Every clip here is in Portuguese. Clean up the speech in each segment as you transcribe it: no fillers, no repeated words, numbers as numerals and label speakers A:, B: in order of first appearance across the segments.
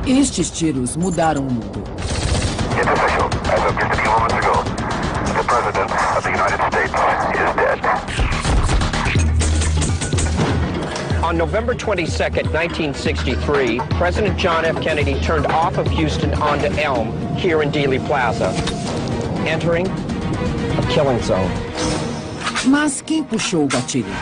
A: Estes tiros mudaram o mundo.
B: It's official. As of just a few moments ago, the President of the United States is dead.
C: On November 22nd, 1963, President John F. Kennedy turned off of Houston onto Elm here in Dealey Plaza, entering a killing zone.
A: Mas quem puxou o gatilho?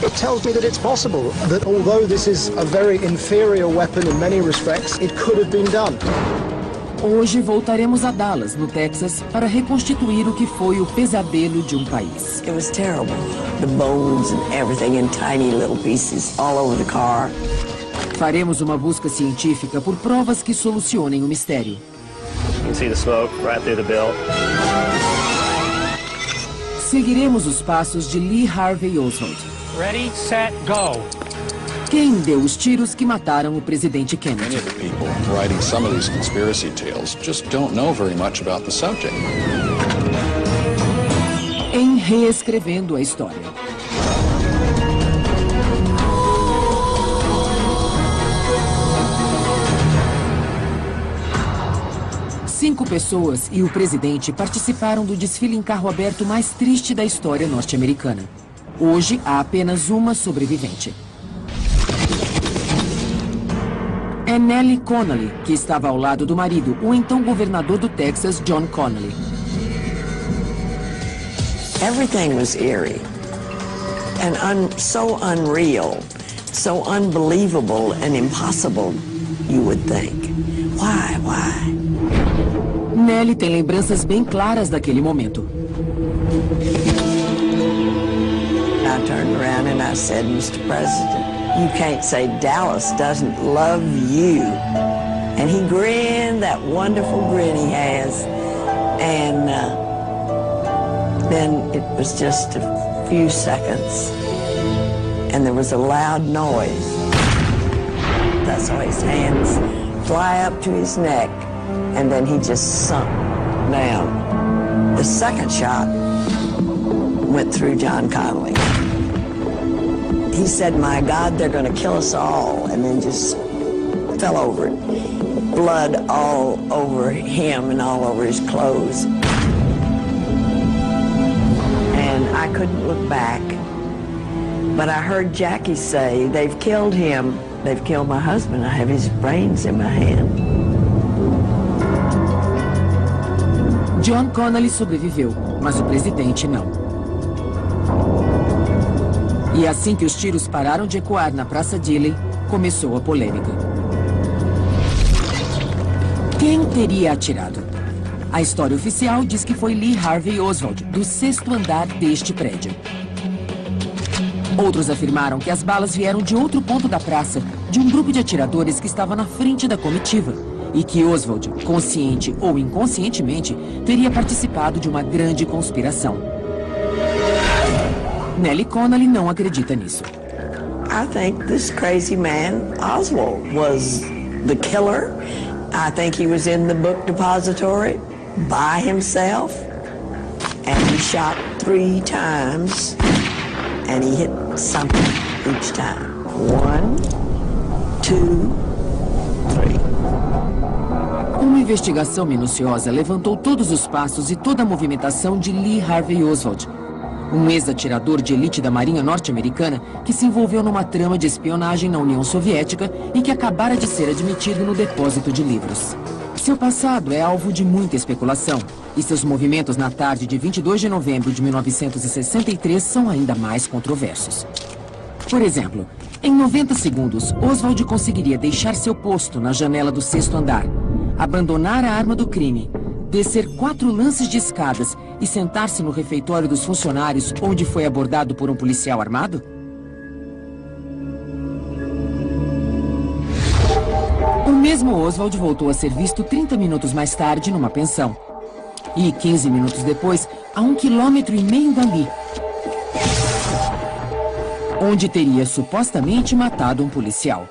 D: It tells me that it's possible that although this is a very inferior weapon in many respects, it could have been done.
A: Hoje voltaremos a Dallas, no Texas, para reconstituir o que foi o pesadelo de um país.
E: It was terrible. The bones and everything in tiny little pieces all over the car.
A: Faremos uma busca científica por provas que solucionem o mistério.
F: You can see the smoke right through the bill.
A: Seguiremos os passos de Lee Harvey Oswald.
G: Ready, set, go.
A: Quem deu os tiros que mataram o presidente Kennedy?
H: Many of the people writing some of these conspiracy tales just don't know very much about the subject.
A: Em Reescrevendo a História. Cinco pessoas e o presidente participaram do desfile em carro aberto mais triste da história norte-americana. Hoje, há apenas uma sobrevivente. É Nellie Connolly, que estava ao lado do marido, o então governador do Texas, John Connolly.
E: Everything was eerie and so unreal, so unbelievable and impossible, you would think. Why?
A: Nellie tem lembranças bem claras daquele momento.
E: I turned around and I said, Mr. President, you can't say Dallas doesn't love you. And he grinned, that wonderful grin he has. And then it was just a few seconds. And there was a loud noise. I saw his hands fly up to his neck. And then he just sunk down. The second shot went through John Connolly. He said, my God, they're going to kill us all, and then just fell over it. Blood all over him and all over his clothes. And I couldn't look back, but I heard Jackie say, they've killed him. They've killed my husband. I have his brains in my hand.
A: John Connolly sobreviveu, mas o presidente não. E assim que os tiros pararam de ecoar na Praça Dealey, começou a polêmica. Quem teria atirado? A história oficial diz que foi Lee Harvey Oswald, do 6º andar deste prédio. Outros afirmaram que as balas vieram de outro ponto da praça, de um grupo de atiradores que estava na frente da comitiva, e que Oswald, consciente ou inconscientemente, teria participado de uma grande conspiração. Nellie Connolly não acredita nisso.
E: I think this crazy man, Oswald, was the killer. I think he was in the book depository by himself. And he shot 3 times. And he hit something each time. 1, 2, 3.
A: Uma investigação minuciosa levantou todos os passos e toda a movimentação de Lee Harvey Oswald, um ex-atirador de elite da Marinha norte-americana que se envolveu numa trama de espionagem na União Soviética e que acabara de ser admitido no depósito de livros. Seu passado é alvo de muita especulação, e seus movimentos na tarde de 22 de novembro de 1963 são ainda mais controversos. Por exemplo, em 90 segundos, Oswald conseguiria deixar seu posto na janela do 6º andar, abandonar a arma do crime, descer 4 lances de escadas e sentar-se no refeitório dos funcionários, onde foi abordado por um policial armado? O mesmo Oswald voltou a ser visto 30 minutos mais tarde numa pensão. E 15 minutos depois, a 1,5 km dali, onde teria supostamente matado um policial.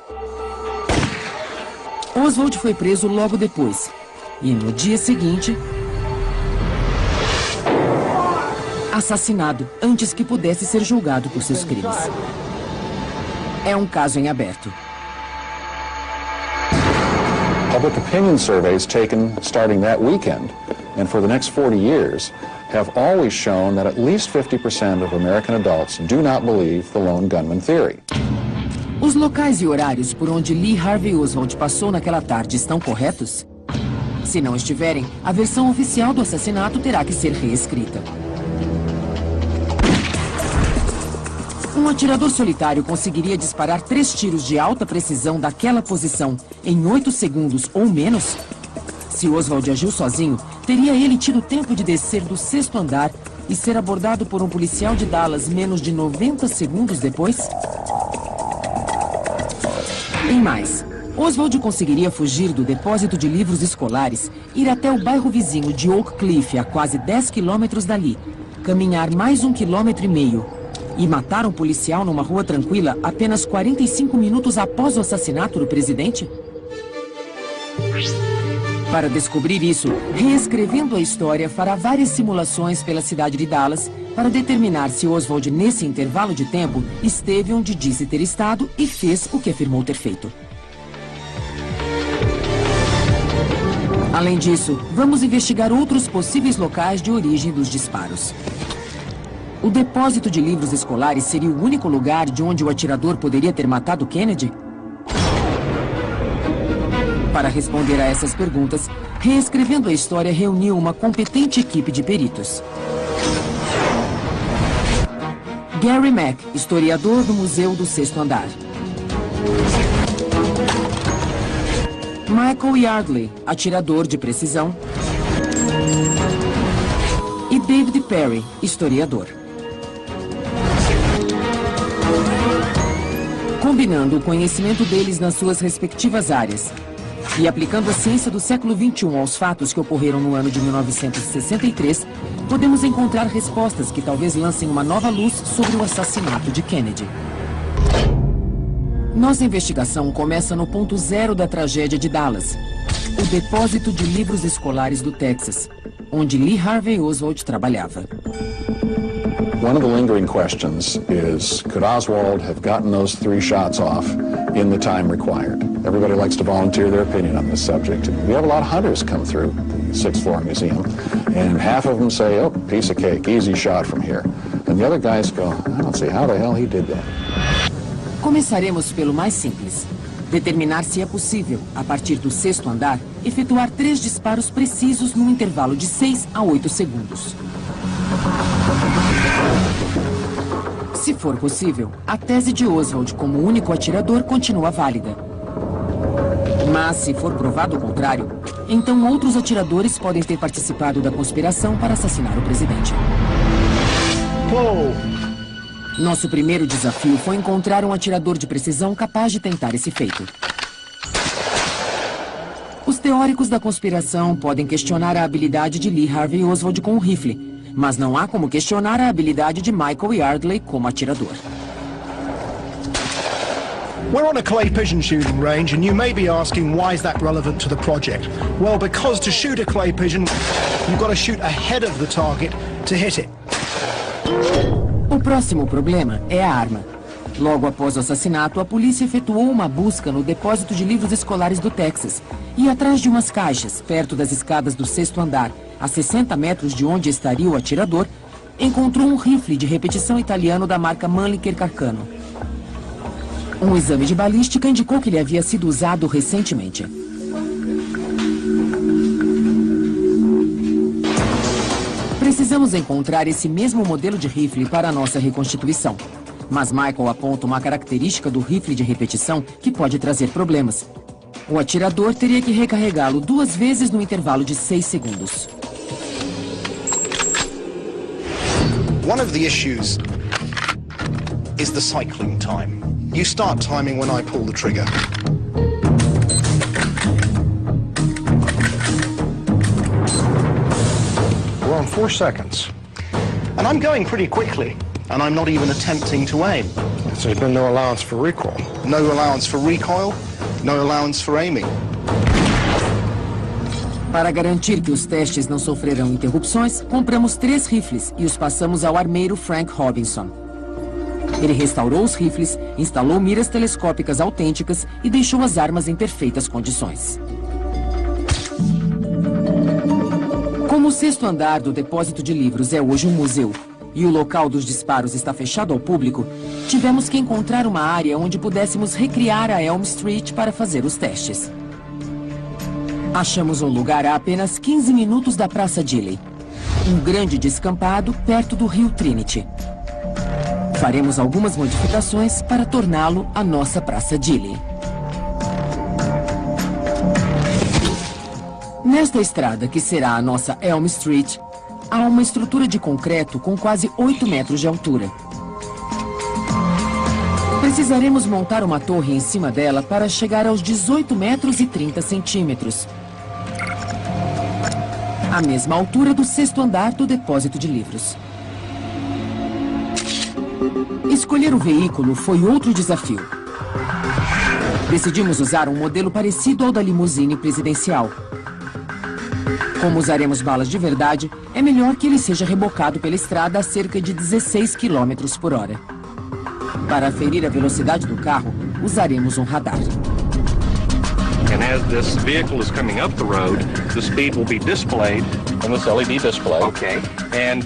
A: Oswald foi preso logo depois. E no dia seguinte, assassinado antes que pudesse ser julgado por seus crimes. É um caso em aberto.
H: Public opinion surveys taken starting that weekend and for the next 40 years have always shown that at least 50% of American adults do not believe the lone gunman theory.
A: Os locais e horários por onde Lee Harvey Oswald passou naquela tarde estão corretos? Se não estiverem, a versão oficial do assassinato terá que ser reescrita. Um atirador solitário conseguiria disparar 3 tiros de alta precisão daquela posição em 8 segundos ou menos? Se Oswald agiu sozinho, teria ele tido tempo de descer do 6º andar e ser abordado por um policial de Dallas menos de 90 segundos depois? Tem mais. Oswald conseguiria fugir do depósito de livros escolares, ir até o bairro vizinho de Oak Cliff, a quase 10 quilômetros dali, caminhar mais 1,5 quilômetros e matar um policial numa rua tranquila apenas 45 minutos após o assassinato do presidente? Para descobrir isso, reescrevendo a história, fará várias simulações pela cidade de Dallas para determinar se Oswald, nesse intervalo de tempo, esteve onde disse ter estado e fez o que afirmou ter feito. Além disso, vamos investigar outros possíveis locais de origem dos disparos. O depósito de livros escolares seria o único lugar de onde o atirador poderia ter matado Kennedy? Para responder a essas perguntas, Reescrevendo a História reuniu uma competente equipe de peritos. Gary Mack, historiador do Museu do 6º Andar. Michael Yardley, atirador de precisão. E David Perry, historiador. Combinando o conhecimento deles nas suas respectivas áreas e aplicando a ciência do século XXI aos fatos que ocorreram no ano de 1963, podemos encontrar respostas que talvez lancem uma nova luz sobre o assassinato de Kennedy. Nossa investigação começa no ponto zero da tragédia de Dallas, o depósito de livros escolares do Texas, onde Lee Harvey Oswald trabalhava.
H: One of the lingering questions is, could Oswald have gotten those 3 shots off in the time required? Everybody likes to volunteer their opinion on this subject. We have a lot of hunters come through the 6th Floor Museum, and half of them say, oh, piece of cake, easy shot from here. And the other guys go, I don't see how the hell he did that.
A: Começaremos pelo mais simples. Determinar se é possível, a partir do 6º andar, efetuar 3 disparos precisos num intervalo de 6 a 8 segundos. Se for possível, a tese de Oswald como único atirador continua válida. Mas, se for provado o contrário, então outros atiradores podem ter participado da conspiração para assassinar o presidente. Nosso primeiro desafio foi encontrar um atirador de precisão capaz de tentar esse feito. Os teóricos da conspiração podem questionar a habilidade de Lee Harvey Oswald com o rifle, mas não há como questionar a habilidade de Michael Yardley como atirador.
D: We're on a clay pigeon shooting range, and you may be asking, why is that relevant to the project? Well, because to shoot a clay pigeon, you've got to shoot ahead of the target to hit it.
A: O próximo problema é a arma. Logo após o assassinato, a polícia efetuou uma busca no depósito de livros escolares do Texas e atrás de umas caixas, perto das escadas do 6º andar, a 60 metros de onde estaria o atirador, encontrou um rifle de repetição italiano da marca Mannlicher Carcano. Um exame de balística indicou que ele havia sido usado recentemente. Precisamos encontrar esse mesmo modelo de rifle para a nossa reconstituição. Mas Michael aponta uma característica do rifle de repetição que pode trazer problemas. O atirador teria que recarregá-lo 2 vezes no intervalo de 6 segundos.
I: One of the issues is the cycling time. You start timing when I pull the trigger.
D: We're on 4 seconds.
I: And I'm going pretty quickly, and I'm not even attempting to aim.
D: So there's been no allowance for recoil.
I: No allowance for recoil, no allowance for aiming.
A: Para garantir que os testes não sofrerão interrupções, compramos 3 rifles e os passamos ao armeiro Frank Robinson. Ele restaurou os rifles, instalou miras telescópicas autênticas e deixou as armas em perfeitas condições. Como o 6º andar do depósito de livros é hoje um museu e o local dos disparos está fechado ao público, tivemos que encontrar uma área onde pudéssemos recriar a Elm Street para fazer os testes. Achamos um lugar a apenas 15 minutos da Praça Dilley, um grande descampado perto do rio Trinity. Faremos algumas modificações para torná-lo a nossa Praça Dilley. Nesta estrada, que será a nossa Elm Street, há uma estrutura de concreto com quase 8 metros de altura. Precisaremos montar uma torre em cima dela para chegar aos 18 metros e 30 centímetros. A mesma altura do 6º andar do depósito de livros. Escolher o veículo foi outro desafio. Decidimos usar um modelo parecido ao da limusine presidencial. Como usaremos balas de verdade, é melhor que ele seja rebocado pela estrada a cerca de 16 km por hora. Para aferir a velocidade do carro, usaremos um radar.
J: And as this vehicle is coming up the road, the speed will be displayed on this LED display. Okay. And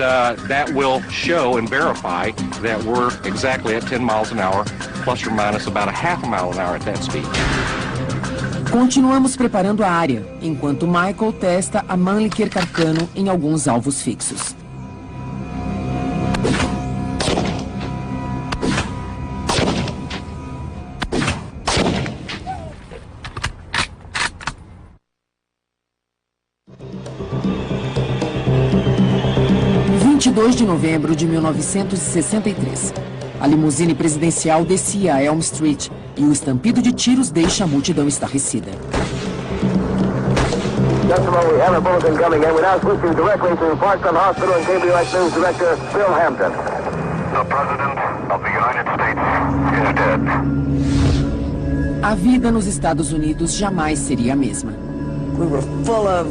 J: that will show and verify that we're exactly at 10 miles an hour, plus or minus about a half a mile an hour at that speed.
A: Continuamos preparando a área, enquanto Michael testa a Mannlicher Carcano em alguns alvos fixos. De novembro de 1963. A limusine presidencial descia a Elm Street e o estampido de tiros deixa a multidão estarrecida.
B: Just a moment, we have a bulletin coming in. We now switch you directly to Parkland Hospital and KBOX News Director Bill Hampton. The President of the United States is dead.
A: A vida nos Estados Unidos jamais seria a mesma.
E: We were full of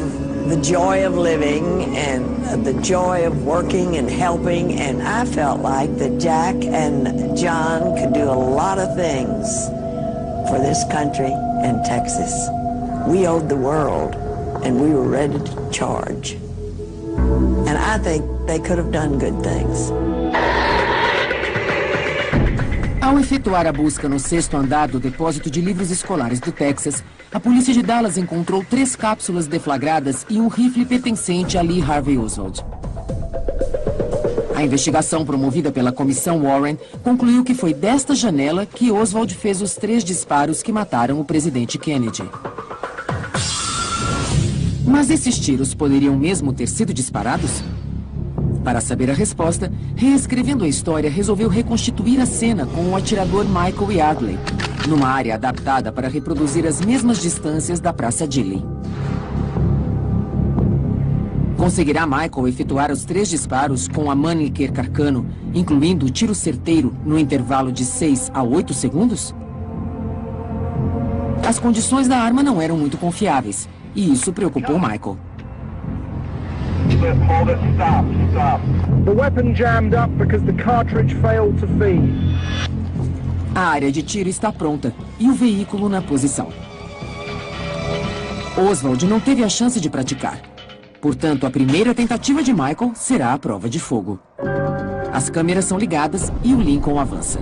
E: the joy of living and the joy of working and helping, and I felt like that Jack and John could do a lot of things for this country and Texas. We owed the world, and we were ready to charge. And I think they could have done good things.
A: Ao efetuar a busca no 6º andar do depósito de livros escolares do Texas, a polícia de Dallas encontrou 3 cápsulas deflagradas e um rifle pertencente a Lee Harvey Oswald. A investigação promovida pela Comissão Warren concluiu que foi desta janela que Oswald fez os 3 disparos que mataram o presidente Kennedy. Mas esses tiros poderiam mesmo ter sido disparados? Para saber a resposta, reescrevendo a história, resolveu reconstituir a cena com o atirador Michael Yardley, numa área adaptada para reproduzir as mesmas distâncias da Praça Dilley. Conseguirá Michael efetuar os 3 disparos com a Mannlicher Carcano, incluindo o tiro certeiro no intervalo de 6 a 8 segundos? As condições da arma não eram muito confiáveis, e isso preocupou Michael.
D: Hold it, stop. The weapon jammed up because the cartridge failed to feed.
A: A área de tiro está pronta e o veículo na posição. Oswald não teve a chance de praticar. Portanto, a primeira tentativa de Michael será a prova de fogo. As câmeras são ligadas e o Lincoln avança.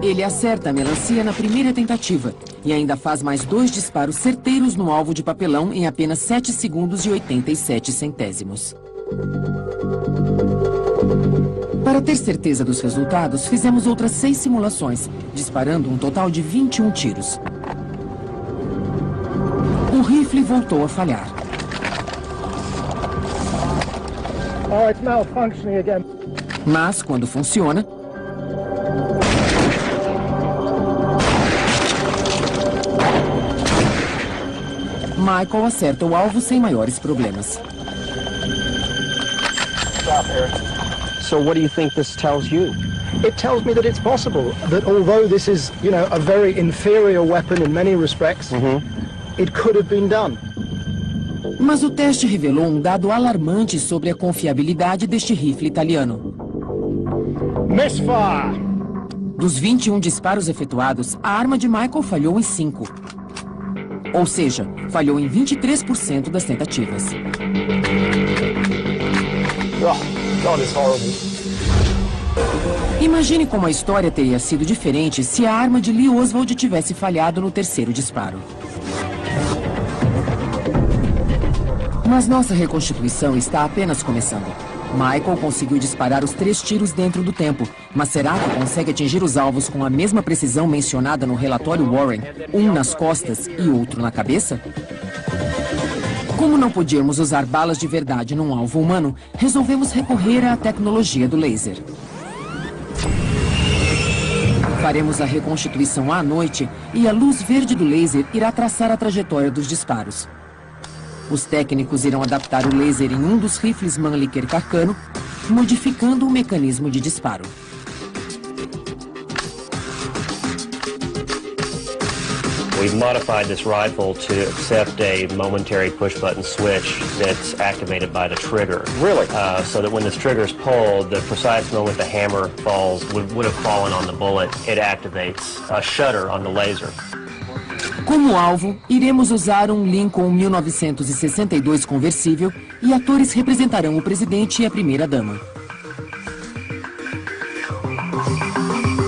A: Ele acerta a melancia na primeira tentativa e ainda faz mais 2 disparos certeiros no alvo de papelão em apenas 7 segundos e 87 centésimos. Para ter certeza dos resultados, fizemos outras 6 simulações, disparando um total de 21 tiros. O rifle voltou a falhar.
D: Oh, it's malfunctioning again.
A: Mas, quando funciona, Michael acerta o alvo sem maiores problemas.
C: So what do you think this tells you?
D: It tells me that it's possible, that although this is, a very inferior weapon in many respects, it could have been done.
A: Mas o teste revelou um dado alarmante sobre a confiabilidade deste rifle italiano.
D: Misfire!
A: Dos 21 disparos efetuados, a arma de Michael falhou em 5. Ou seja, falhou em 23% das tentativas.
B: God is horrible.
A: Imagine como a história teria sido diferente se a arma de Lee Oswald tivesse falhado no terceiro disparo. Mas nossa reconstituição está apenas começando. Michael conseguiu disparar os 3 tiros dentro do tempo, mas será que consegue atingir os alvos com a mesma precisão mencionada no relatório Warren, um nas costas e outro na cabeça? Como não podíamos usar balas de verdade num alvo humano, resolvemos recorrer à tecnologia do laser. Faremos a reconstituição à noite e a luz verde do laser irá traçar a trajetória dos disparos. Os técnicos irão adaptar o laser em um dos rifles Mannlicher Carcano, modificando o mecanismo de disparo.
F: We've modified this rifle to accept a momentary push-button switch that's activated by the trigger.
C: Really?
F: So that when this trigger is pulled, the precise moment the hammer falls would have fallen on the bullet, it activates a shutter on the laser.
A: Como alvo, iremos usar um Lincoln 1962 conversível e atores representarão o presidente e a primeira-dama.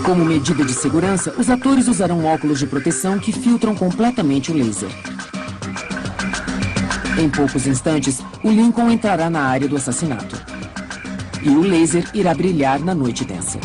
A: Como medida de segurança, os atores usarão óculos de proteção que filtram completamente o laser. Em poucos instantes, o Lincoln entrará na área do assassinato. E o laser irá brilhar na noite densa.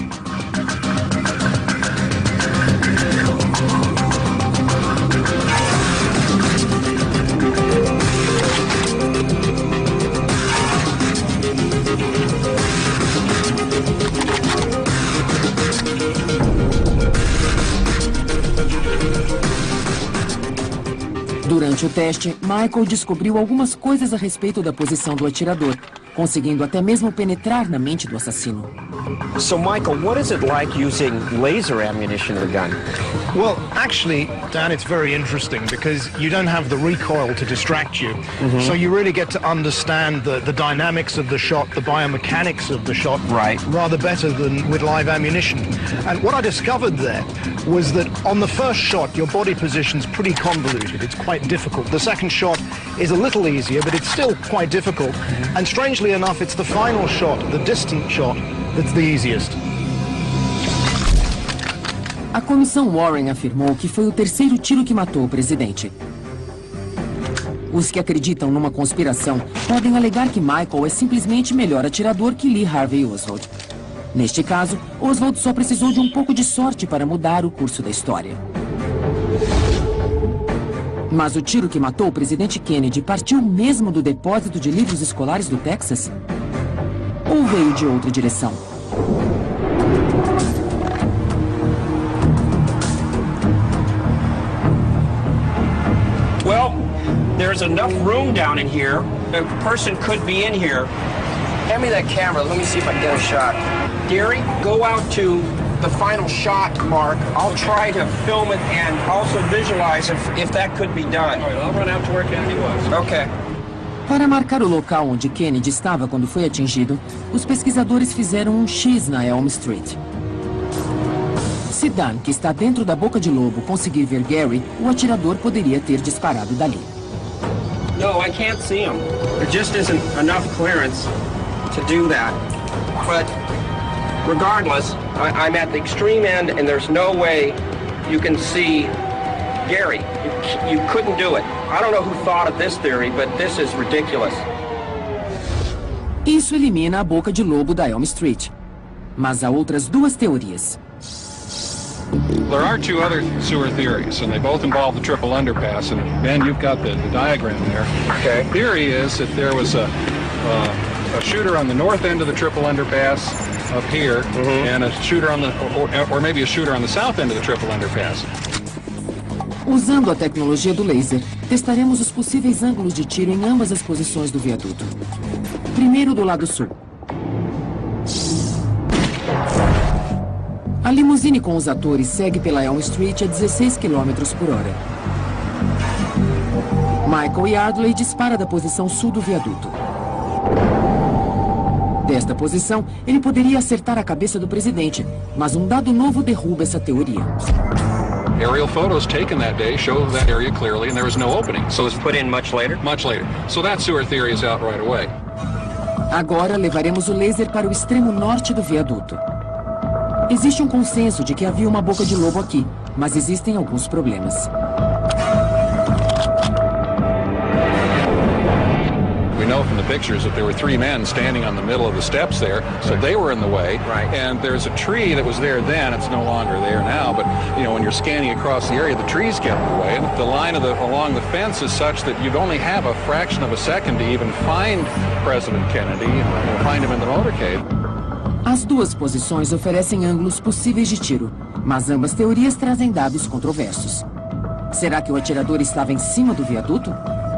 A: Durante o teste, Michael descobriu algumas coisas a respeito da posição do atirador, conseguindo até mesmo penetrar na mente do assassino.
C: So, Michael, what is it like using laser ammunition in a gun?
D: Well, actually, Dan, it's very interesting because you don't have the recoil to distract you. So you really get to understand the dynamics of the shot, the biomechanics of the shot,
C: Right.
D: rather better than with live ammunition. And what I discovered there was that on the first shot, your body position's pretty convoluted. It's quite difficult. The second shot is a little easier, but it's still quite difficult. And strangely enough, it's the final shot, the distant shot, that's the easiest.
A: A comissão Warren afirmou que foi o terceiro tiro que matou o presidente. Os que acreditam numa conspiração podem alegar que Michael é simplesmente melhor atirador que Lee Harvey Oswald. Neste caso, Oswald só precisou de um pouco de sorte para mudar o curso da história. Mas o tiro que matou o presidente Kennedy partiu mesmo do depósito de livros escolares do Texas? Ou veio de outra direção?
C: Well, there's enough room down in here. A person could be in here. Hand me that camera. Let me see if I can get a shot. Gary, go out to the final shot mark. I'll try to film it and also visualize if that could be done.
J: All right, I'll run out to where Kennedy was.
C: Okay.
A: Para marcar o local onde Kennedy estava quando foi atingido, os pesquisadores fizeram um X na Elm Street. Se Dan, que está dentro da boca de lobo, conseguir ver Gary, o atirador poderia ter disparado dali.
C: No, I can't see him. There just isn't enough clearance to do that. But regardless, I'm at the extreme end and there's no way you can see Gary. You couldn't do it. I don't know who thought of this theory, but this is ridiculous.
A: Isso elimina a boca de lobo da Elm Street. Mas há outras duas teorias.
J: There are two other sewer theories, and they both involve the triple underpass. And Ben, you've got the diagram there.
C: Okay.
J: The theory is that there was a shooter on the north end of the triple underpass up here, and a shooter on the, or maybe a shooter on the south end of the triple underpass.
A: Usando a tecnologia do laser, testaremos os possíveis ângulos de tiro em ambas as posições do viaduto. Primeiro do lado sul. A limusine com os atores segue pela Elm Street a 16 km/h. Michael Yardley dispara da posição sul do viaduto. Desta posição, ele poderia acertar a cabeça do presidente, mas um dado novo derruba essa teoria.
H: Aerial photos taken that day show that area clearly and there was no opening.
C: So it was put in much later?
H: Much later. So that sewer theory is out right away.
A: Agora levaremos o laser para o extremo norte do viaduto. Existe um consenso de que havia uma boca de lobo aqui, mas existem alguns problemas.
H: We know from the pictures that there were 3 men standing on the middle of the steps there, so they were in the way.
C: Right.
H: And there's a tree that was there then, it's no longer there now, but you know, when you're scanning across the area, the trees get in the way, and the line along the fence is such that you'd only have a fraction of a second to even find President Kennedy and find him in the motorcade.
A: As duas posições oferecem ângulos possíveis de tiro, mas ambas teorias trazem dados controversos. Será que o atirador estava em cima do viaduto?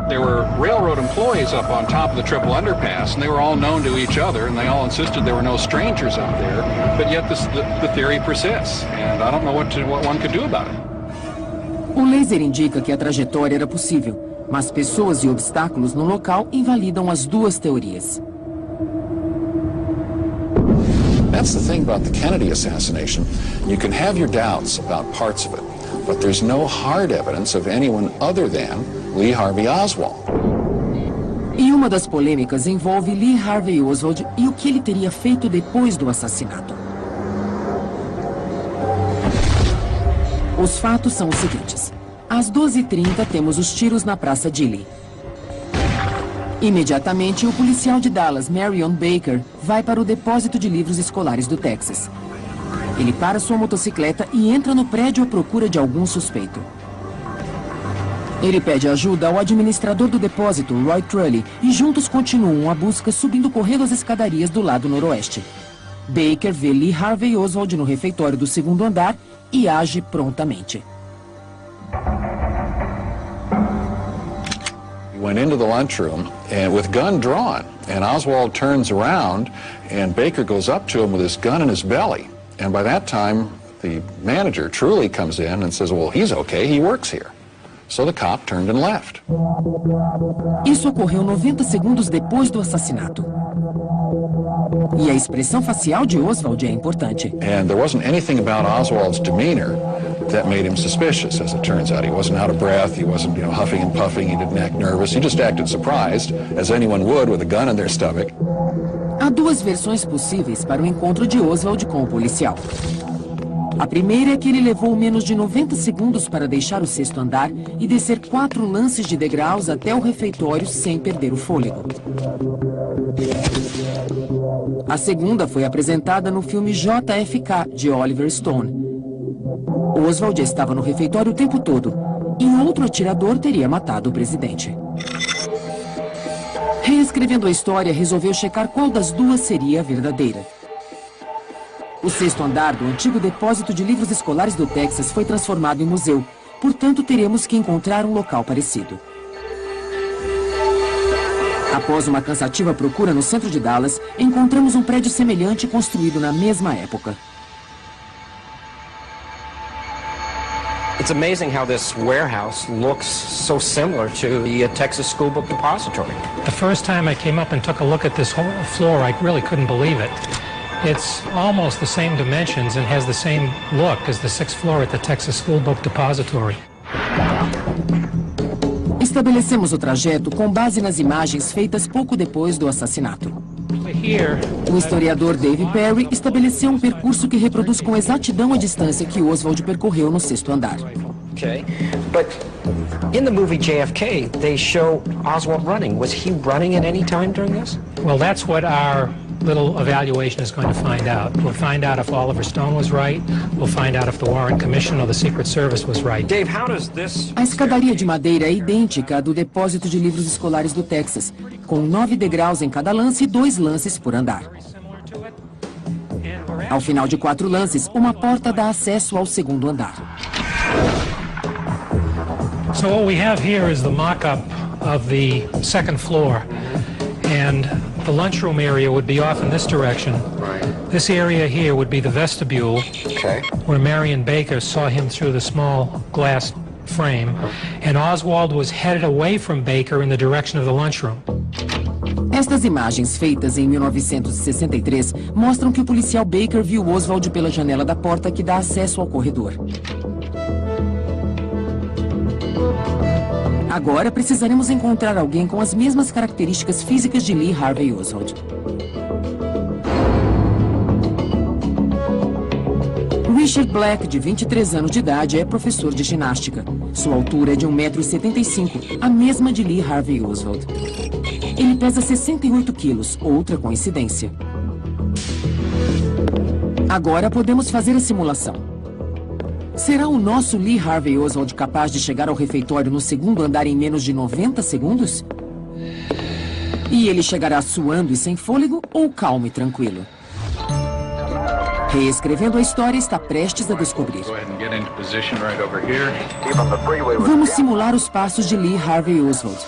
H: There were railroad employees up on top of the triple underpass, and they were all known to each other, and they all insisted there were no strangers up there, but yet the theory persists, and I don't know what one could do about it.
A: O laser indica que a trajetória era possível, mas pessoas e obstáculos no local invalidam as duas teorias.
H: That's the thing about the Kennedy assassination. You can have your doubts about parts of it, but there's no hard evidence of anyone other than Lee Harvey Oswald.
A: E uma das polêmicas envolve Lee Harvey Oswald e o que ele teria feito depois do assassinato. Os fatos são os seguintes. Às 12h30 temos os tiros na Praça Dilley. Imediatamente, o policial de Dallas, Marion Baker, vai para o depósito de livros escolares do Texas. Ele para sua motocicleta e entra no prédio à procura de algum suspeito. Ele pede ajuda ao administrador do depósito, Roy Trulley, e juntos continuam a busca subindo o corredor das escadarias do lado noroeste. Baker vê Lee Harvey Oswald no refeitório do segundo andar e age prontamente.
H: Went into the lunchroom and with gun drawn, and Oswald turns around and Baker goes up to him with his gun in his belly. And by that time, the manager, Trulley, comes in and says, well, he's okay, he works here. So the cop turned and left.
A: Isso ocorreu 90 segundos depois do assassinato. E a expressão facial de Oswald é importante.
H: And there wasn't anything about Oswald's demeanor that made him suspicious, as it turns out. He wasn't out of breath, he wasn't, huffing and puffing, he didn't act nervous, he just acted surprised, as anyone would with a gun in their stomach.
A: Há duas versões possíveis para o encontro de Oswald com o policial. A primeira é que ele levou menos de 90 segundos para deixar o sexto andar e descer 4 lances de degraus até o refeitório sem perder o fôlego. A segunda foi apresentada no filme JFK, de Oliver Stone. Oswald estava no refeitório o tempo todo e outro atirador teria matado o presidente. Reescrevendo a história, resolveu checar qual das duas seria a verdadeira. O sexto andar do antigo depósito de livros escolares do Texas foi transformado em museu. Portanto, teremos que encontrar um local parecido. Após uma cansativa procura no centro de Dallas, encontramos um prédio semelhante construído na mesma época.
C: It's amazing how this warehouse looks so similar to the Texas School Book Depository.
G: The first time I came up and took a look at this whole floor, I really couldn't believe it. It's almost the same dimensions and has the same look as the 6th floor at the Texas School Book Depository.
A: Estabelecemos o trajeto com base nas imagens feitas pouco depois do assassinato. O historiador Dave Perry estabeleceu um percurso que reproduz com exatidão a distância que Oswald percorreu no sexto andar.
C: Okay, but in the movie JFK, they show Oswald running. Was he running at any time during this?
G: Well, that's what our little evaluation is going to find out. We'll find out if Oliver Stone was right. We'll find out if the Warren Commission or the Secret Service was right.
C: Dave, how does this...
A: A escadaria de madeira é idêntica à do depósito de livros escolares do Texas, com 9 degraus em cada lance e 2 lances por andar. Ao final de 4 lances, uma porta dá acesso ao segundo andar.
G: So what we have here is the mock-up of the 2nd floor. And the lunchroom area would be off in this direction.
C: Right.
G: This area here would be the vestibule,
C: okay,
G: where Marion Baker saw him through the small glass frame, and Oswald was headed away from Baker in the direction of the lunchroom.
A: Estas imagens, feitas em 1963, mostram que o policial Baker viu Oswald pela janela da porta que dá acesso ao corredor. Agora precisaremos encontrar alguém com as mesmas características físicas de Lee Harvey Oswald. Richard Black, de 23 anos de idade, é professor de ginástica. Sua altura é de 1,75 m, a mesma de Lee Harvey Oswald. Ele pesa 68 quilos, outra coincidência. Agora podemos fazer a simulação. Será o nosso Lee Harvey Oswald capaz de chegar ao refeitório no segundo andar em menos de 90 segundos? E ele chegará suando e sem fôlego ou calmo e tranquilo? Reescrevendo a história está prestes a descobrir. Vamos simular os passos de Lee Harvey Oswald.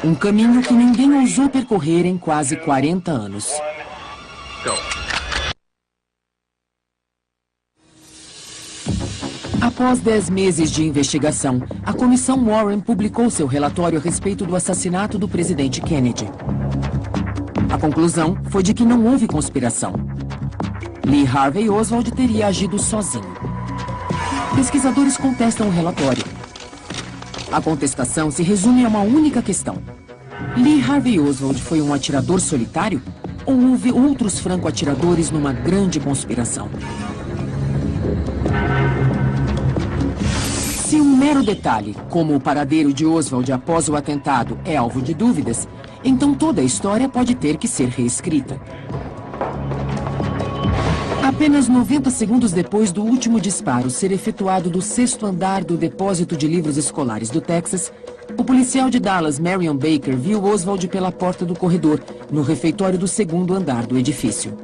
A: Um caminho que ninguém ousou percorrer em quase 40 anos. Após 10 meses de investigação, a Comissão Warren publicou seu relatório a respeito do assassinato do presidente Kennedy. A conclusão foi de que não houve conspiração. Lee Harvey Oswald teria agido sozinho. Pesquisadores contestam o relatório. A contestação se resume a uma única questão. Lee Harvey Oswald foi um atirador solitário ou houve outros franco-atiradores numa grande conspiração? Se um mero detalhe, como o paradeiro de Oswald após o atentado, é alvo de dúvidas, então toda a história pode ter que ser reescrita. Apenas 90 segundos depois do último disparo ser efetuado do 6º andar do depósito de livros escolares do Texas, o policial de Dallas, Marion Baker, viu Oswald pela porta do corredor, no refeitório do 2º andar do edifício.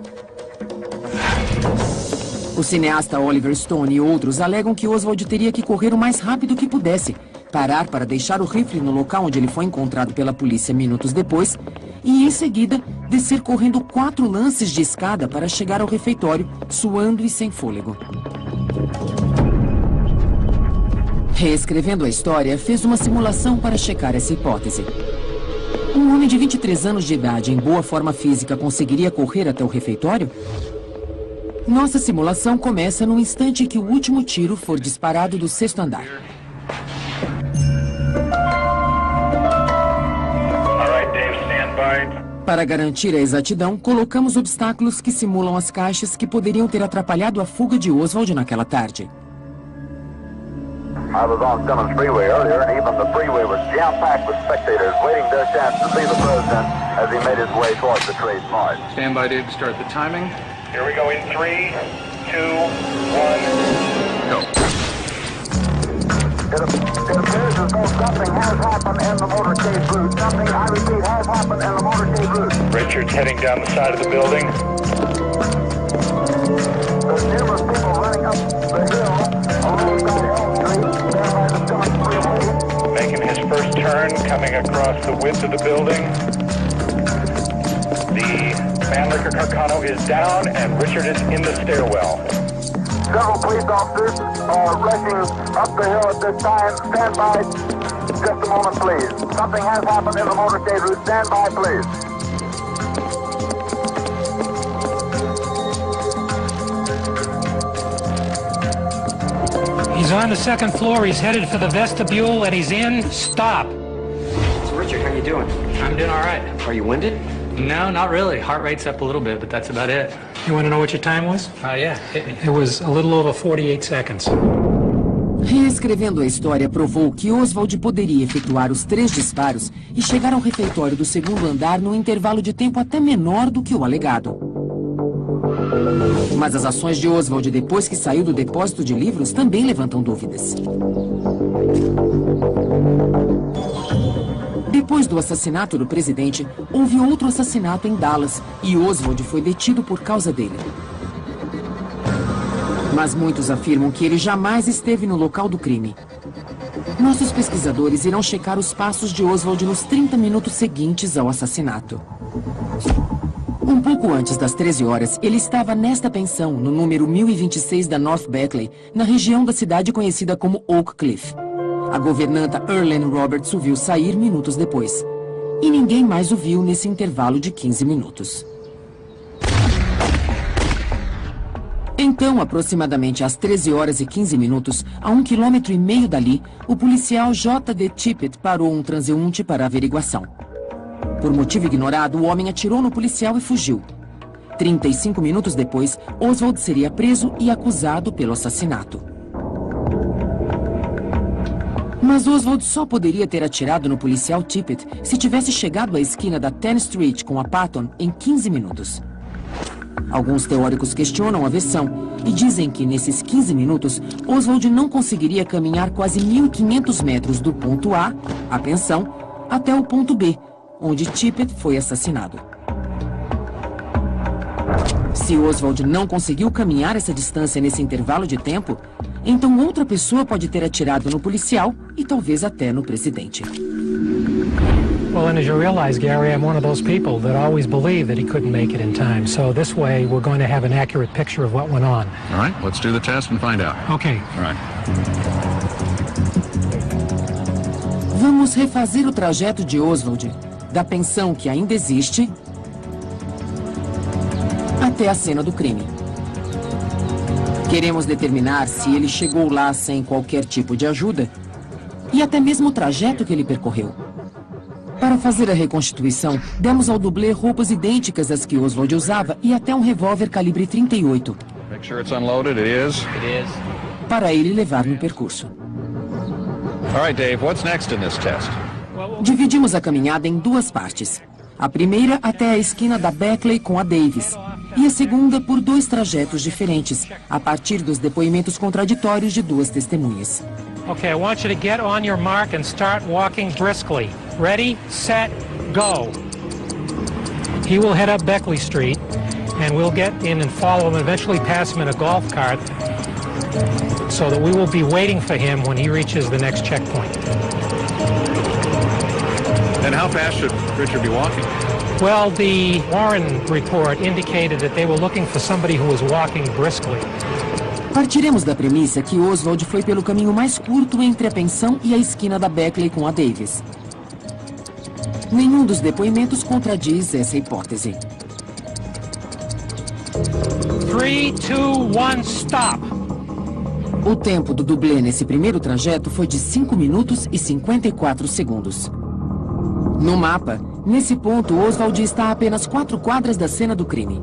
A: O cineasta Oliver Stone e outros alegam que Oswald teria que correr o mais rápido que pudesse, parar para deixar o rifle no local onde ele foi encontrado pela polícia minutos depois e, em seguida, descer correndo 4 lances de escada para chegar ao refeitório, suando e sem fôlego. Reescrevendo a história, fez uma simulação para checar essa hipótese. Um homem de 23 anos de idade em boa forma física conseguiria correr até o refeitório? Nossa simulação começa no instante que o último tiro for disparado do 6º andar. Para garantir a exatidão, colocamos obstáculos que simulam as caixas que poderiam ter atrapalhado a fuga de Oswald naquela tarde.
B: I was on Simmons Freeway earlier, and even the freeway was jam-packed with spectators waiting their chance to see the president as he made his way towards the Trade Mart.
J: Stand by, Dave, to start the timing.
B: Here we go in 3, 2, 1, go. It appears as though something has happened in the motorcade route. Something, I repeat, has happened in the motorcade route.
K: Richard's heading down the side of the building.
B: There's numerous people running up the hill alongside Elm Street, there by the Simmons Freeway.
K: Making his first turn, coming across the width of the building. The Mannlicher Carcano is down, and Richard is in the stairwell.
B: Several police officers are rushing up the hill at this time. Stand by just a moment, please. Something has happened in the motorcade route. Stand by, please.
G: He's on the 2nd floor. He's headed for the vestibule, and he's in. Stop.
L: So Richard, how you doing?
G: I'm doing all right.
L: Are you winded?
M: No, not really. Heart rate's up a little bit, but that's about it.
G: You want to know what your time was?
M: Yeah, hit me.
G: It was a little over 48 seconds.
A: Reescrevendo a história provou que Oswald poderia efetuar os 3 disparos e chegar ao refeitório do 2º andar num intervalo de tempo até menor do que o alegado. Mas as ações de Oswald depois que saiu do depósito de livros também levantam dúvidas. Depois do assassinato do presidente, houve outro assassinato em Dallas e Oswald foi detido por causa dele. Mas muitos afirmam que ele jamais esteve no local do crime. Nossos pesquisadores irão checar os passos de Oswald nos 30 minutos seguintes ao assassinato. Um pouco antes das 13 horas, ele estava nesta pensão, no número 1026 da North Beckley, na região da cidade conhecida como Oak Cliff. A governanta Earlene Roberts o viu sair minutos depois. E ninguém mais o viu nesse intervalo de 15 minutos. Então, aproximadamente às 13 horas e 15 minutos, a 1,5 km dali, o policial J.D. Tippett parou um transeunte para averiguação. Por motivo ignorado, o homem atirou no policial e fugiu. 35 minutos depois, Oswald seria preso e acusado pelo assassinato. Mas Oswald só poderia ter atirado no policial Tippett se tivesse chegado à esquina da 10th Street com a Patton em 15 minutos. Alguns teóricos questionam a versão e dizem que nesses 15 minutos, Oswald não conseguiria caminhar quase 1.500 metros do ponto A, a pensão, até o ponto B, onde Tippett foi assassinado. Se Oswald não conseguiu caminhar essa distância nesse intervalo de tempo, então outra pessoa pode ter atirado no policial e talvez até no presidente.
G: Well, and as you realize, Gary, I'm one of those people that always believe that he couldn't make it in time. So this way, we're going to have an accurate picture of what went on.
H: All right, let's do the test and find out.
G: Okay.
H: All right.
A: Vamos refazer o trajeto de Oswald, da pensão que ainda existe, até a cena do crime. Queremos determinar se ele chegou lá sem qualquer tipo de ajuda e até mesmo o trajeto que ele percorreu. Para fazer a reconstituição, demos ao dublê roupas idênticas às que Oswald usava e até um revólver calibre 38.
H: Make sure it's unloaded. It is.
A: Para ele levar no percurso.
H: All right, Dave, what's next in this test?
A: Dividimos a caminhada em duas partes. A primeira até a esquina da Beckley com a Davis. E a segunda por dois trajetos diferentes, a partir dos depoimentos contraditórios de duas testemunhas.
G: Okay, I want you to get on your mark and start walking briskly. Ready, set, go. He will head up Beckley Street, and we'll get in and follow him and eventually pass him in a golf cart so that we will be waiting for him when he reaches the next checkpoint.
H: And how fast should Richard be walking?
G: Well, the Warren report indicated that they were looking for somebody who was walking briskly.
A: Partiremos da premissa que Oswald foi pelo caminho mais curto entre a pensão e a esquina da Beckley com a Davis. Nenhum dos depoimentos contradiz essa hipótese.
G: 3, 2, 1, stop!
A: O tempo do dublê nesse primeiro trajeto foi de 5 minutos e 54 segundos. No mapa, nesse ponto, Oswald está a apenas 4 quadras da cena do crime.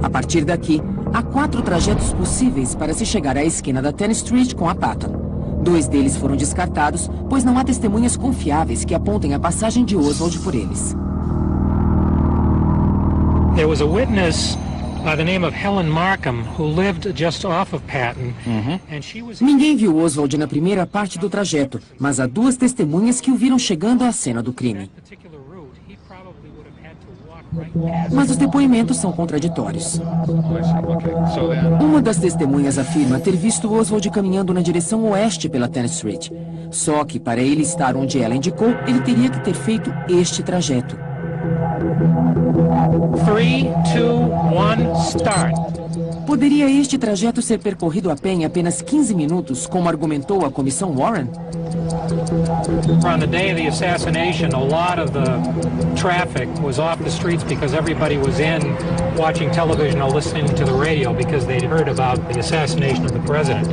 A: A partir daqui, há 4 trajetos possíveis para se chegar à esquina da 10th Street com a Patton. 2 deles foram descartados, pois não há testemunhas confiáveis que apontem a passagem de Oswald por eles.
G: There was a witness by the name of Helen Markham who lived just off of Patton, and she was...
A: Ninguém viu Oswald na primeira parte do trajeto, mas há 2 testemunhas que o viram chegando à cena do crime. Mas os depoimentos são contraditórios. Uma das testemunhas afirma ter visto Oswald caminhando na direção oeste pela 10th Street. Só que, para ele estar onde ela indicou, ele teria que ter feito este trajeto.
G: 3, 2, 1, start!
A: Poderia este trajeto ser percorrido a pé em apenas 15 minutos, como argumentou a comissão Warren?
G: On the day of the assassination, a lot of the traffic was off the streets because everybody was in watching television or listening to the radio because they'd heard about the assassination of the president.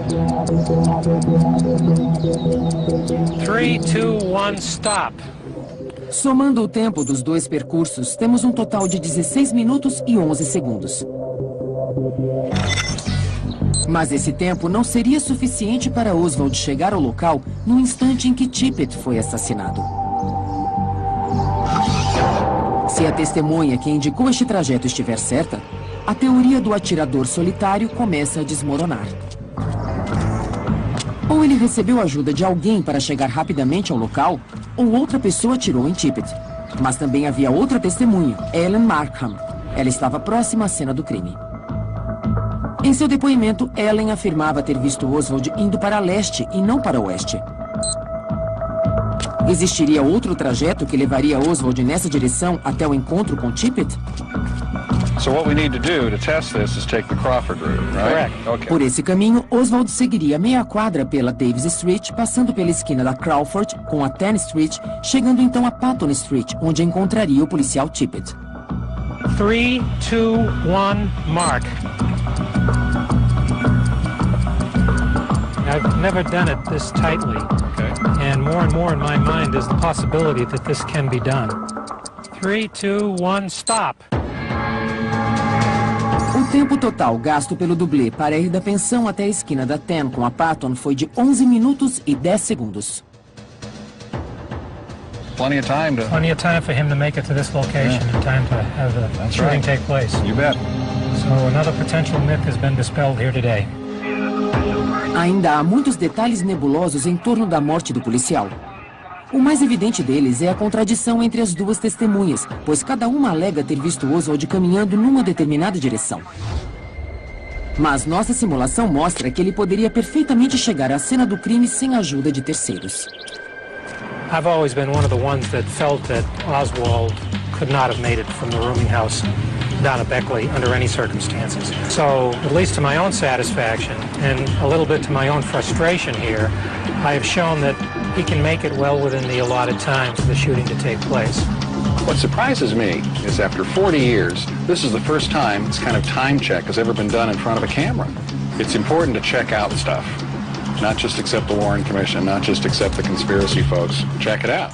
G: 3, 2, 1, stop!
A: Somando o tempo dos 2 percursos, temos um total de 16 minutos e 11 segundos. Mas esse tempo não seria suficiente para Oswald chegar ao local no instante em que Tippett foi assassinado. Se a testemunha que indicou este trajeto estiver certa, a teoria do atirador solitário começa a desmoronar. Ou ele recebeu ajuda de alguém para chegar rapidamente ao local, ou outra pessoa atirou em Tippett. Mas também havia outra testemunha, Ellen Markham. Ela estava próxima à cena do crime. Em seu depoimento, Ellen afirmava ter visto Oswald indo para leste e não para oeste. Existiria outro trajeto que levaria Oswald nessa direção até o encontro com Tippett?
J: So what we need to do to test this is take the Crawford route, right?
G: Correct.
J: Okay.
A: Por esse caminho, Oswald seguiria meia quadra pela Davis Street, passando pela esquina da Crawford com a 10th Street, chegando então a Patton Street, onde encontraria o policial Tippit.
G: 3, 2, 1, mark. I've never done it this tightly, and more in my mind is the possibility that this can be done. 3, 2, 1, stop.
A: O tempo total gasto pelo dublê para ir da pensão até a esquina da 10 com a Patton foi de 11 minutos e 10 segundos.
J: Plenty of time to...
G: Plenty of time for him to make it to this location in time to have the shooting take place.
J: You bet.
G: So another potential myth has been dispelled here today.
A: Ainda há muitos detalhes nebulosos em torno da morte do policial. O mais evidente deles é a contradição entre as duas testemunhas, pois cada uma alega ter visto Oswald caminhando numa determinada direção. Mas nossa simulação mostra que ele poderia perfeitamente chegar à cena do crime sem a ajuda de terceiros.
G: I've always been one of the ones that felt that Oswald could not have made it from the rooming house down at Beckley under any circumstances. So, at least to my own satisfaction and a little bit to my own frustration here, I have shown that he can make it well within the allotted time for the shooting to take place.
H: What surprises me is after 40 years, this is the first time this kind of time check has ever been done in front of a camera. It's important to check out stuff. Not just accept the Warren Commission, not just accept the conspiracy folks. Check it out.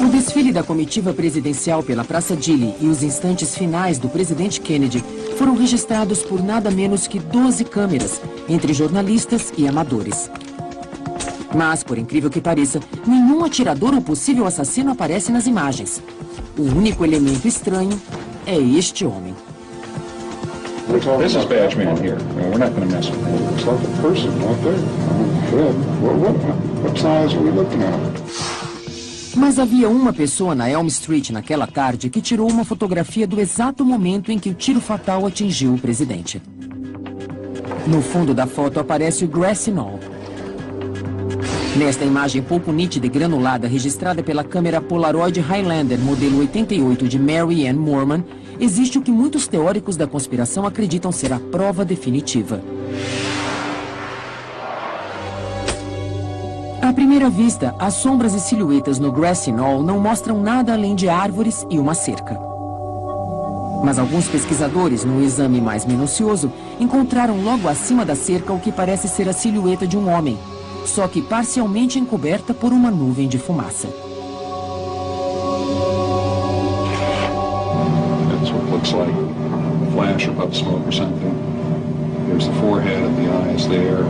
A: O desfile da comitiva presidencial pela Praça Dilley e os instantes finais do presidente Kennedy foram registrados por nada menos que 12 câmeras, entre jornalistas e amadores. Mas, por incrível que pareça, nenhum atirador ou possível assassino aparece nas imagens. O único elemento estranho é este homem.
H: This is Badgeman here. We're not going to mess with him. Looks like a person right there. Fred, what size are we looking at?
A: Mas havia uma pessoa na Elm Street naquela tarde que tirou uma fotografia do exato momento em que o tiro fatal atingiu o presidente. No fundo da foto aparece o Grassy Knoll. Nesta imagem pouco nítida e granulada, registrada pela câmera Polaroid Highlander modelo 88 de Mary Ann Moorman, existe o que muitos teóricos da conspiração acreditam ser a prova definitiva. À primeira vista, as sombras e silhuetas no Grassy Knoll não mostram nada além de árvores e uma cerca. Mas alguns pesquisadores, num exame mais minucioso, encontraram logo acima da cerca o que parece ser a silhueta de um homem, só que parcialmente encoberta por uma nuvem de fumaça.
H: That's what it looks like. A flash of puff smoke or something. There's the forehead and the eyes there.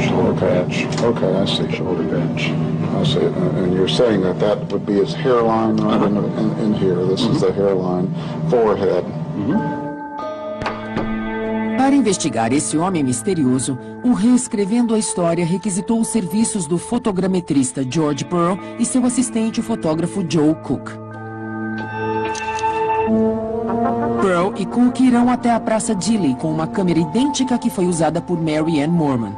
H: Shoulder patch. Okay, I see. Shoulder patch. I see. And you're saying that would be his hairline right in here. This is the hairline. Forehead.
A: Para investigar esse homem misterioso, o reescrevendo a história requisitou os serviços do fotogrametrista George Pearl e seu assistente, o fotógrafo Joe Cook. Pearl e Cook irão até a Praça Dilley com uma câmera idêntica à que foi usada por Mary Ann Moorman.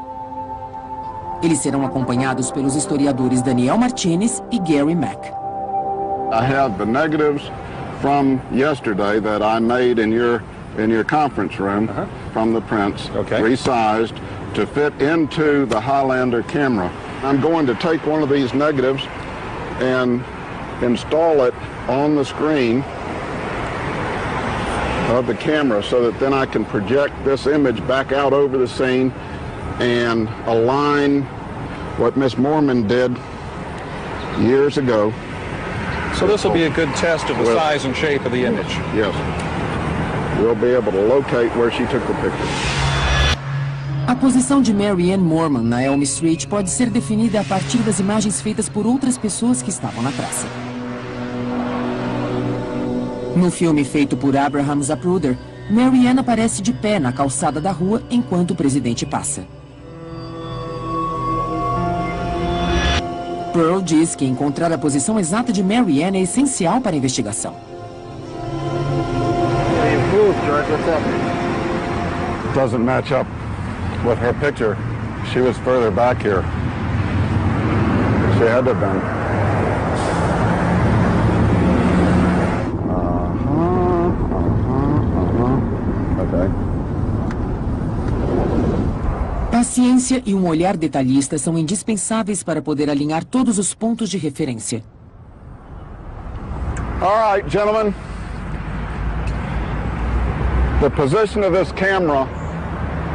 A: Eles serão acompanhados pelos historiadores Daniel Martinez e Gary Mack.
N: I have the negatives from yesterday that I made in your conference room from the prints, resized to fit into the Highlander camera. I'm going to take one of these negatives and install it on the screen of the camera so that then I can project this image back out over the scene and align what Miss Moorman did years ago.
J: So this will be a good test of the size and shape of the image.
N: Yes. We'll be able to locate where she took the picture.
A: A posição de Mary Ann Moorman na Elm Street pode ser definida a partir das imagens feitas por outras pessoas que estavam na praça. No filme feito por Abraham Zapruder, Mary Ann aparece de pé na calçada da rua enquanto o presidente passa. Pearl diz que encontrar a posição exata de Mary Ann é essencial para a investigação.
N: Doesn't match up with her picture. She was further back here. She had to have been. Okay.
A: Paciência e um olhar detalhista são indispensáveis para poder alinhar todos os pontos de referência.
N: All right, gentlemen. The position of this camera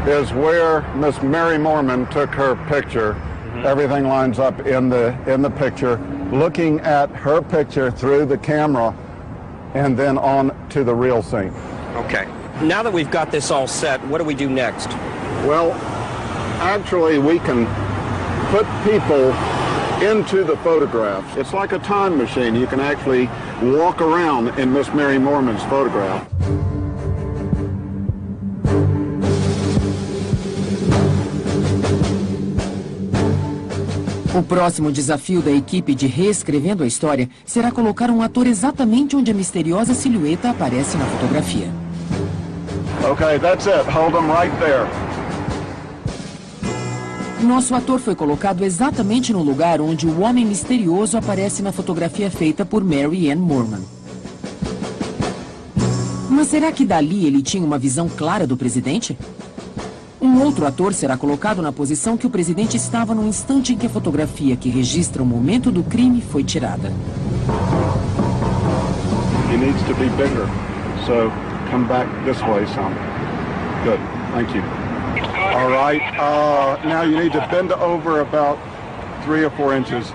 N: is where Miss Mary Moorman took her picture. Everything lines up in the picture, looking at her picture through the camera and then on to the real scene.
C: Okay. Now that we've got this all set, what do we do next?
N: Well, actually we can put people into the photographs. It's like a time machine. You can actually walk around in Miss Mary Moorman's photograph.
A: O próximo desafio da equipe de Reescrevendo a História será colocar um ator exatamente onde a misteriosa silhueta aparece na fotografia.
N: Okay, that's it. Hold them right there.
A: Nosso ator foi colocado exatamente no lugar onde o homem misterioso aparece na fotografia feita por Mary Ann Moorman. Mas será que dali ele tinha uma visão clara do presidente? Um outro ator será colocado na posição que o presidente estava no instante em que a fotografia que registra o momento do crime foi tirada.
N: He needs to be bigger, so come back this way some. Good, thank you. All right, now you need to bend over about 3 or 4 inches.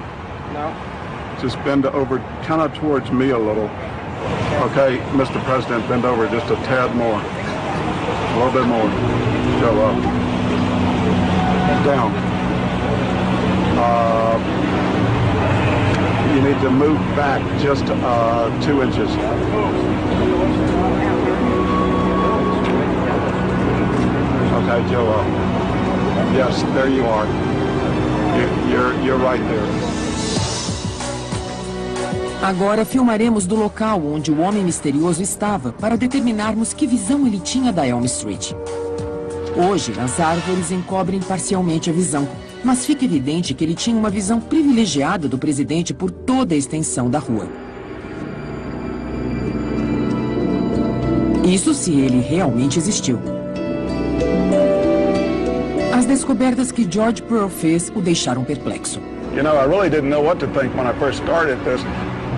N: No. Just bend over kind of towards me a little. Okay, Mr. President, bend over just a tad more. A little bit more. Go up. Down. You need to move back just 2 inches. Okay, Joe up. Yes, there you are. You're right there.
A: Agora filmaremos do local onde o homem misterioso estava para determinarmos que visão ele tinha da Elm Street. Hoje, as árvores encobrem parcialmente a visão, mas fica evidente que ele tinha uma visão privilegiada do presidente por toda a extensão da rua. Isso se ele realmente existiu. As descobertas que George Pearl fez o deixaram perplexo.
N: You know, I really didn't know what to think when I first started this.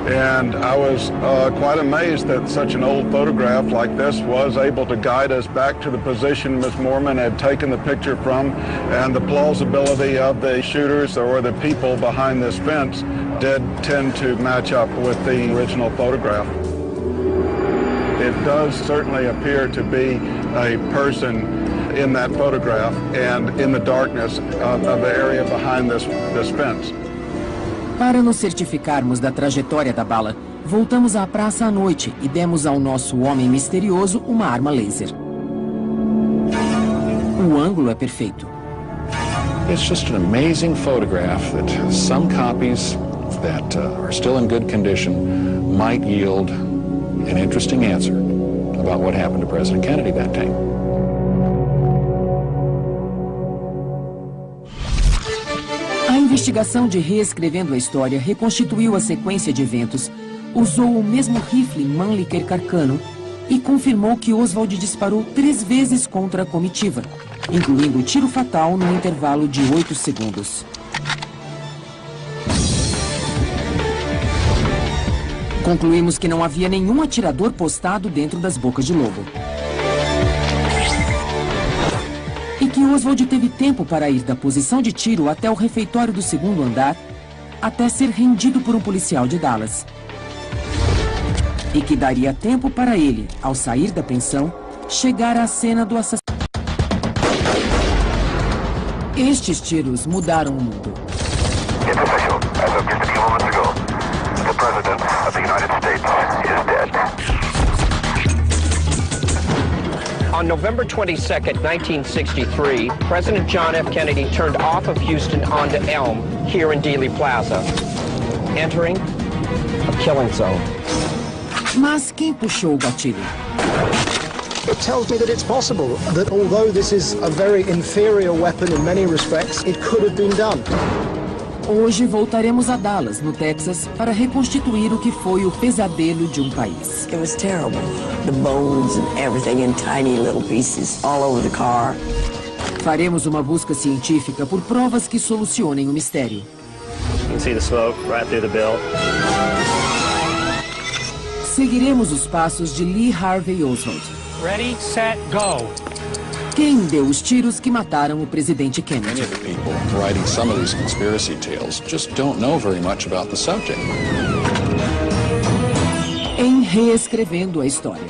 N: And I was quite amazed that such an old photograph like this was able to guide us back to the position Miss Moorman had taken the picture from, and the plausibility of the shooters or the people behind this fence did tend to match up with the original photograph. It does certainly appear to be a person in that photograph and in the darkness of the area behind this fence.
A: Para nos certificarmos da trajetória da bala, voltamos à praça à noite e demos ao nosso homem misterioso uma arma laser. O ângulo é perfeito.
H: It's just an amazing photograph that some copies that are still in good condition might yield an interesting answer about what happened to President Kennedy that day.
A: A investigação de Reescrevendo a História reconstituiu a sequência de eventos, usou o mesmo rifle Mannlicher Carcano e confirmou que Oswald disparou 3 vezes contra a comitiva, incluindo o tiro fatal no intervalo de 8 segundos. Concluímos que não havia nenhum atirador postado dentro das bocas de lobo. E que Oswald teve tempo para ir da posição de tiro até o refeitório do 2º andar, até ser rendido por um policial de Dallas. E que daria tempo para ele, ao sair da pensão, chegar à cena do assassinato. Estes tiros mudaram o mundo.
B: It's official. As of just a few moments ago, the President of the United States is dead.
C: On November 22nd, 1963, President John F. Kennedy turned off of Houston onto Elm here in Dealey Plaza, entering a killing zone.
A: Mas quem puxou o gatilho?
D: It tells me that it's possible, that although this is a very inferior weapon in many respects, it could have been done.
A: Hoje voltaremos a Dallas, no Texas, para reconstituir o que foi o pesadelo de um país.
E: It was terrible. The bones and everything in tiny little pieces all over the car.
A: Faremos uma busca científica por provas que solucionem o mistério.
F: You can see the smoke right through the bill.
A: Seguiremos os passos de Lee Harvey Oswald.
G: Ready, set, go.
A: Quem deu os tiros que mataram o presidente Kennedy?
H: Many of the people writing some of these conspiracy tales just don't know very much about the subject.
A: Em Reescrevendo a História.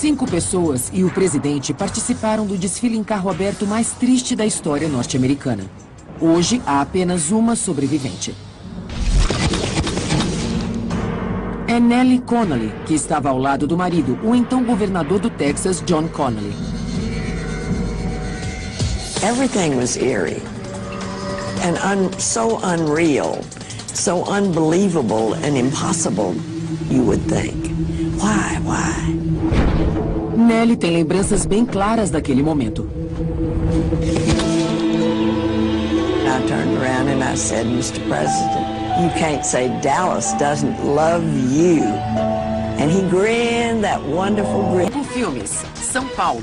A: Cinco pessoas e o presidente participaram do desfile em carro aberto mais triste da história norte-americana. Hoje, há apenas uma sobrevivente. É Nellie Connolly, que estava ao lado do marido, o então governador do Texas, John Connolly.
E: Everything was eerie and so unreal, so unbelievable and impossible, you would think. Why?
A: Nellie tem lembranças bem claras daquele momento.
E: I turned around and I said, Mr. President, you can't say Dallas doesn't love you. And he grinned that wonderful grin.
A: Filmes, São Paulo.